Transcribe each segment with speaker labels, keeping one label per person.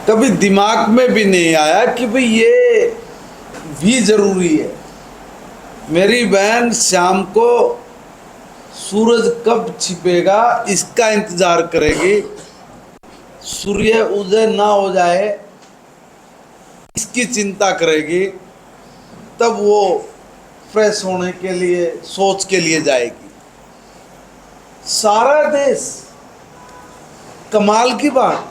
Speaker 1: कभी दिमाग में भी नहीं आया कि भाई ये भी जरूरी है। मेरी बहन शाम को सूरज कब छिपेगा इसका इंतजार करेगी, सूर्य उदय ना हो जाए इसकी चिंता करेगी, तब वो फ्रेश होने के लिए सोच के लिए जाएगी। सारा देश, कमाल की बात।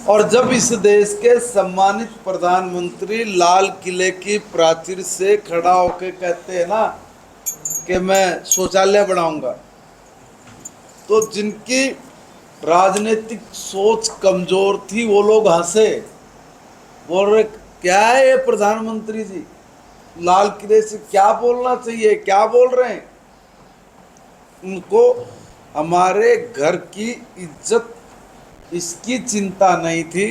Speaker 1: और जब इस देश के सम्मानित प्रधानमंत्री लाल किले की प्राचीर से खड़ा होकर कहते हैं ना कि मैं शौचालय बनाऊंगा, तो जिनकी राजनीतिक सोच कमजोर थी वो लोग हंसे, बोल रहे क्या है ये प्रधानमंत्री जी, लाल किले से क्या बोलना चाहिए, क्या बोल रहे हैं। उनको हमारे घर की इज्जत इसकी चिंता नहीं थी,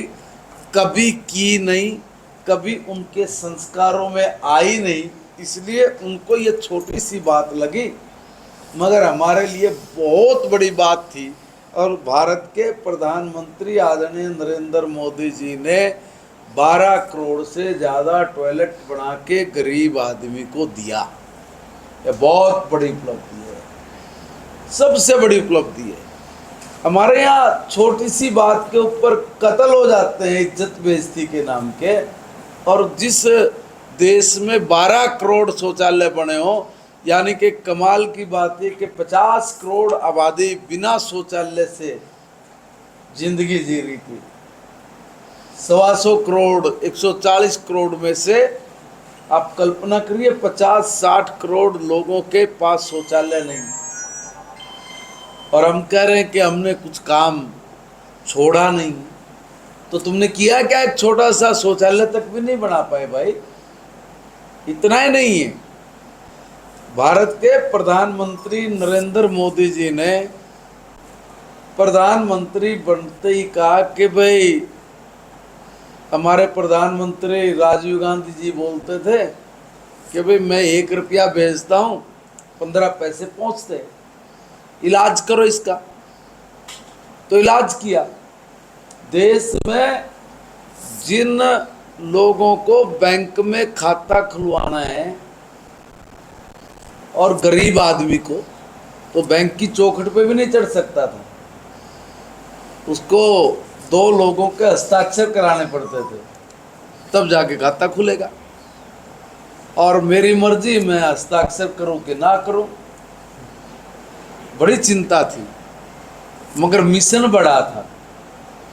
Speaker 1: कभी की नहीं, कभी उनके संस्कारों में आई नहीं, इसलिए उनको ये छोटी सी बात लगी, मगर हमारे लिए बहुत बड़ी बात थी। और भारत के प्रधानमंत्री आदरणीय नरेंद्र मोदी जी ने 12 करोड़ से ज़्यादा टॉयलेट बना के गरीब आदमी को दिया। यह बहुत बड़ी उपलब्धि है, सबसे बड़ी उपलब्धि है। हमारे यहाँ छोटी सी बात के ऊपर कत्ल हो जाते हैं इज्जत बेइज्जती के नाम के, और जिस देश में 12 करोड़ शौचालय बने हो, यानी कि कमाल की बात है कि 50 करोड़ आबादी बिना शौचालय से जिंदगी जी रही थी। 125 करोड़ 140 करोड़ में से आप कल्पना करिए 50-60 करोड़ लोगों के पास शौचालय नहीं, और हम कह रहे हैं कि हमने कुछ काम छोड़ा नहीं। तो तुमने किया क्या? एक छोटा सा शौचालय तक भी नहीं बना पाए भाई। इतना ही नहीं है, भारत के प्रधानमंत्री नरेंद्र मोदी जी ने प्रधानमंत्री बनते ही कहा कि भाई, हमारे प्रधानमंत्री राजीव गांधी जी बोलते थे कि भाई मैं 1 रुपया भेजता हूँ 15 पैसे पहुँचते, इलाज करो इसका। तो इलाज किया। देश में जिन लोगों को बैंक में खाता खुलवाना है और गरीब आदमी को, तो बैंक की चौखट पे भी नहीं चढ़ सकता था, उसको 2 लोगों के हस्ताक्षर कराने पड़ते थे, तब जाके खाता खुलेगा। और मेरी मर्जी, मैं हस्ताक्षर करूं कि ना करूं। बड़ी चिंता थी, मगर मिशन बड़ा था,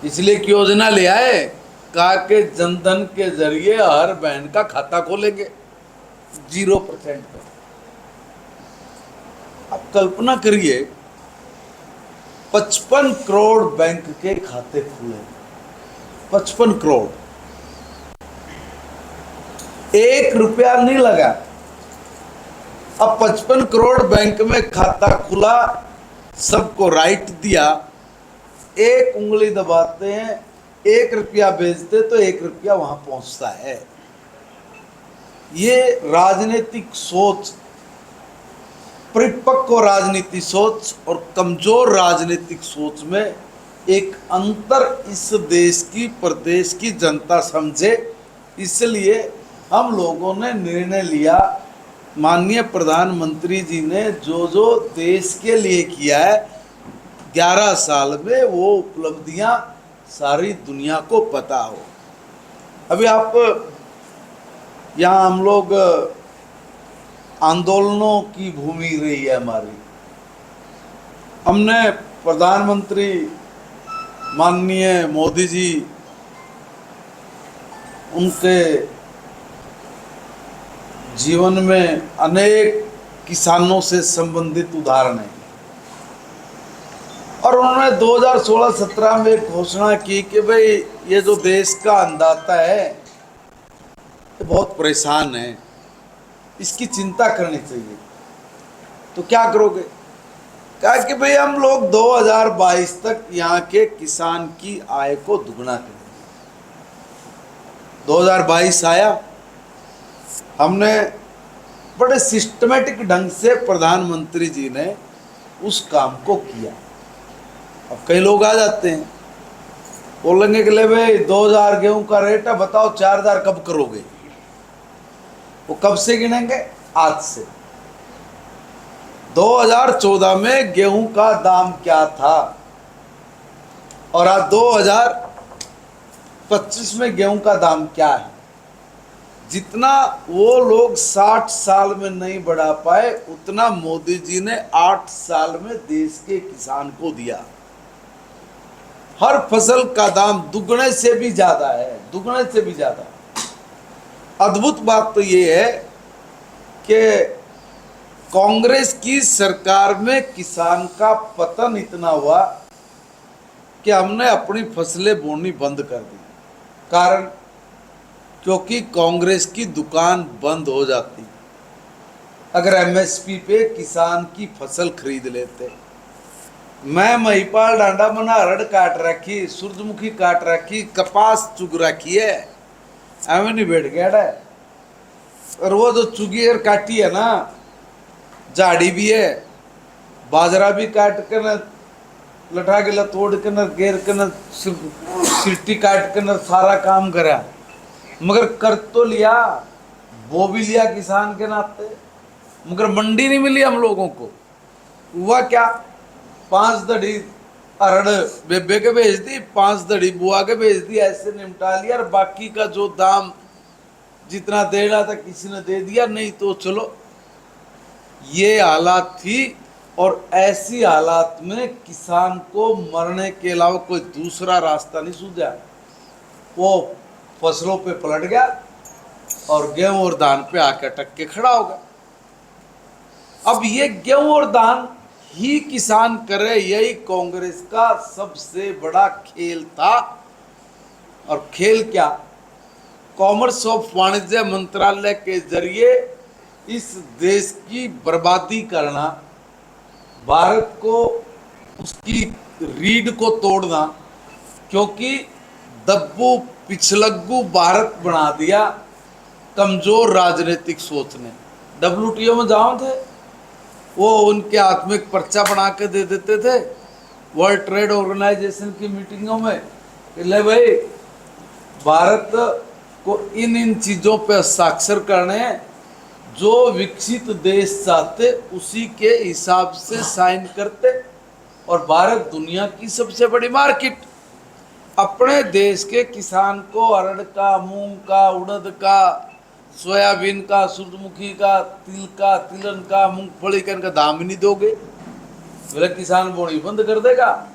Speaker 1: इसलिए एक योजना ले आए, कहा कि जनधन के जरिए हर बहन का खाता खोलेंगे 0% पर। अब कल्पना करिए 55 करोड़ बैंक के खाते खुले, 55 करोड़, 1 रुपया नहीं लगा। अब 55 करोड़ बैंक में खाता खुला, सबको राइट दिया, एक उंगली दबाते हैं, 1 रुपया भेजते तो 1 रुपया वहां पहुंचता है। ये राजनीतिक सोच, परिपक्व राजनीतिक सोच और कमजोर राजनीतिक सोच में एक अंतर इस देश की, प्रदेश की जनता समझे, इसलिए हम लोगों ने निर्णय लिया। माननीय प्रधानमंत्री जी ने जो जो देश के लिए किया है 11 साल में, वो उपलब्धियां सारी दुनिया को पता हो। अभी आप यहाँ, हम लोग आंदोलनों की भूमि रही है हमारी। हमने प्रधानमंत्री माननीय मोदी जी, उनके जीवन में अनेक किसानों से संबंधित उदाहरण हैं, और उन्होंने 2016-17 में एक घोषणा की कि भाई ये जो देश का अन्नदाता है ये बहुत परेशान है, इसकी चिंता करनी चाहिए। तो क्या करोगे? कहा कि भाई हम लोग 2022 तक यहाँ के किसान की आय को दुगना करेंगे। 2022 आया, हमने बड़े सिस्टमेटिक ढंग से प्रधानमंत्री जी ने उस काम को किया। अब कई लोग आ जाते हैं बोलेंगे कि ले भाई 2,000 गेहूं का रेट है, बताओ 4,000 कब करोगे। वो कब से गिनेंगे? आज से। 2014 में गेहूं का दाम क्या था और आज 2025 में गेहूं का दाम क्या है। जितना वो लोग 60 साल में नहीं बढ़ा पाए, उतना मोदी जी ने 8 साल में देश के किसान को दिया। हर फसल का दाम दुगने से भी ज्यादा है, दुगने से भी ज्यादा। अद्भुत बात तो ये है कि कांग्रेस की सरकार में किसान का पतन इतना हुआ कि हमने अपनी फसलें बोनी बंद कर दी। कारण, क्योंकि कांग्रेस की दुकान बंद हो जाती अगर एमएसपी पे किसान की फसल खरीद लेते। मैं महिपाल डांडा मना हरड़ काट रखी, सूरजमुखी काट रखी, कपास चुग रखी है, एवं नहीं बैठ गया है। और वो जो चुगी और काटी है ना, झाड़ी भी है, बाजरा भी काट कर न लठा के तोड़ के न गेर के न सिट्टी काट के न सारा काम करा, मगर कर तो लिया, वो भी लिया किसान के नाते, मगर मंडी नहीं मिली हम लोगों को। हुआ क्या, 5 दड़ी अरड़ बेबे के भेज दी, 5 दड़ी बुआ के भेज दी, ऐसे निपटा लिया। और बाकी का जो दाम जितना देना था किसी ने दे दिया, नहीं तो चलो। ये हालात थी। और ऐसी हालात में किसान को मरने के अलावा कोई दूसरा रास्ता नहीं सूझा। वो फसलों पे पलट गया और गेहूं और धान पे आकर अटक के खड़ा हो गया। अब ये गेहूं और धान ही किसान करे, यही कांग्रेस का सबसे बड़ा खेल था। और खेल क्या, कॉमर्स ऑफ वाणिज्य मंत्रालय के जरिए इस देश की बर्बादी करना, भारत को उसकी रीढ़ को तोड़ना, क्योंकि दब्बू पिछलग्गू भारत बना दिया कमजोर राजनीतिक सोच ने। WTO में जाओ थे, वो उनके हाथ में एक पर्चा बना के दे देते थे वर्ल्ड ट्रेड ऑर्गेनाइजेशन की मीटिंगों में, ले भाई भारत को इन चीजों पे हस्ताक्षर करने हैं, जो विकसित देश चाहते उसी के हिसाब से साइन करते। और भारत दुनिया की सबसे बड़ी मार्केट, अपने देश के किसान को अरड़ का, मूंग का, उड़द का, सोयाबीन का, सूरजमुखी का, तिल का, तिलन का, मूंगफली का इनका दाम ही नहीं दोगे, बोले किसान बोनी बंद कर देगा।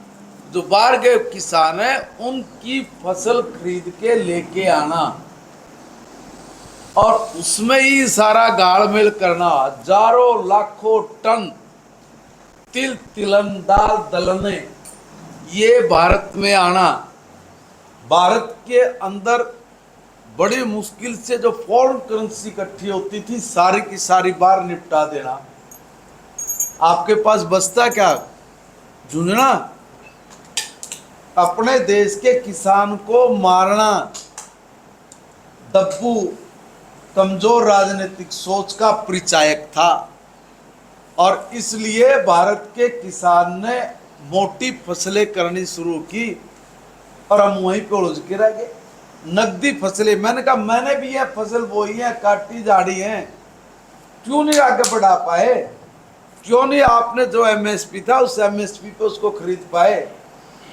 Speaker 1: जो बाहर के किसान है उनकी फसल खरीद के लेके आना और उसमें ही सारा गाड़मेल करना, हजारों लाखों टन तिल, तिलन, दाल, दलने ये भारत में आना, भारत के अंदर बड़ी मुश्किल से जो फॉरेन करेंसी इकट्ठी होती थी सारी की सारी बार निपटा देना। आपके पास बचता क्या, झुंझुना। अपने देश के किसान को मारना दब्बू कमजोर राजनीतिक सोच का परिचायक था। और इसलिए भारत के किसान ने मोटी फसलें करनी शुरू की और हम वहीं पे उलझ के रह गए। नकदी फसलें, मैंने कहा मैंने भी यह फसल बोई है, काटी झाड़ी है, क्यों नहीं आगे बढ़ा पाए, क्यों नहीं आपने जो एमएसपी था उस एमएसपी पे उसको खरीद पाए।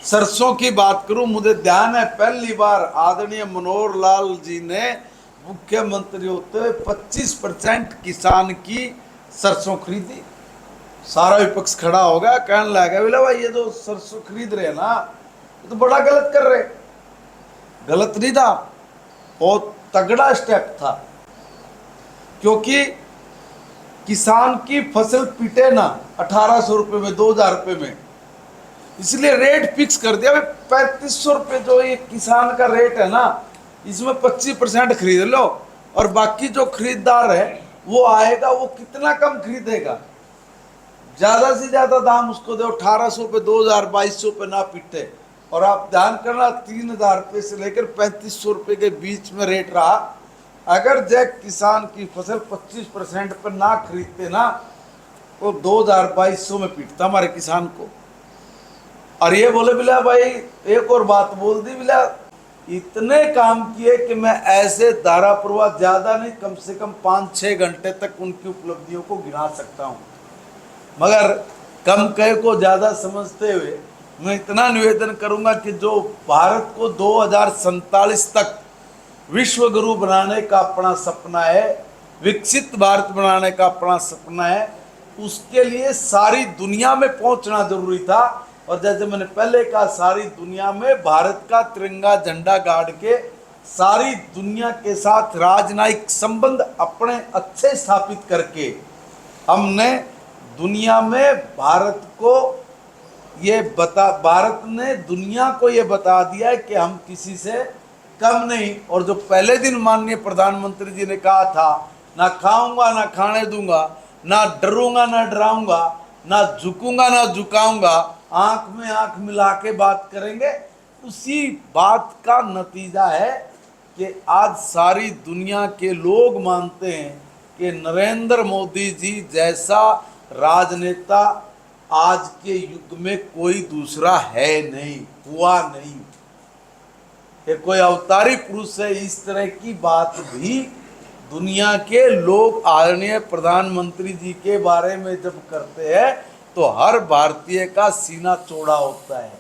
Speaker 1: सरसों की बात करूं, मुझे ध्यान है पहली बार आदरणीय मनोहर लाल जी ने मुख्यमंत्री होते हुए 25% किसान की सरसों खरीदी। सारा विपक्ष खड़ा हो गया, कहने लगा बोला भाई ये जो सरसों खरीद रहे हैं ना, ये तो बड़ा गलत कर रहे। गलत नहीं था, बहुत तगड़ा स्टेप था, क्योंकि किसान की फसल पिटे ना 1800 रुपये में, 2000 रुपये में, इसलिए रेट फिक्स कर दिया। 3500 रुपये जो ये किसान का रेट है ना, इसमें 25% खरीद लो और बाकी जो खरीदार है वो आएगा, वो कितना कम खरीदेगा, ज्यादा से ज्यादा दाम उसको दो। 1800 रुपये, 2000, 2200 रुपये ना पिटे। और आप ध्यान करना 3000 रुपये से लेकर 3500 रुपये के बीच में रेट रहा। अगर जब किसान की फसल 25% पर ना खरीदते ना, तो 2000, 2200 में पीटता हमारे किसान को। और ये बोले बिला भाई एक और बात बोल दी बिला, इतने काम किए कि मैं ऐसे धारा प्रवाह ज्यादा नहीं, कम से कम 5-6 घंटे तक उनकी उपलब्धियों को गिना सकता हूँ। मगर कम कहे को ज्यादा समझते हुए मैं इतना निवेदन करूंगा कि जो भारत को 2047 तक विश्व गुरु बनाने का अपना सपना है, विकसित भारत बनाने का अपना सपना है, उसके लिए सारी दुनिया में पहुंचना जरूरी था। और जैसे मैंने पहले कहा, सारी दुनिया में भारत का तिरंगा झंडा गाड़ के सारी दुनिया के साथ राजनयिक संबंध अपने अच्छे स्थापित करके हमने दुनिया में भारत ने दुनिया को ये बता दिया है कि हम किसी से कम नहीं। और जो पहले दिन माननीय प्रधानमंत्री जी ने कहा था, ना खाऊंगा ना खाने दूंगा, ना डरूंगा ना डराऊंगा, ना झुकूंगा ना झुकाऊंगा, आंख में आंख मिला के बात करेंगे, उसी बात का नतीजा है कि आज सारी दुनिया के लोग मानते हैं कि नरेंद्र मोदी जी जैसा राजनेता आज के युग में कोई दूसरा है नहीं, हुआ नहीं। ये कोई अवतारी पुरुष है। इस तरह की बात भी दुनिया के लोग आदरणीय प्रधानमंत्री जी के बारे में जब करते हैं तो हर भारतीय का सीना चौड़ा होता है।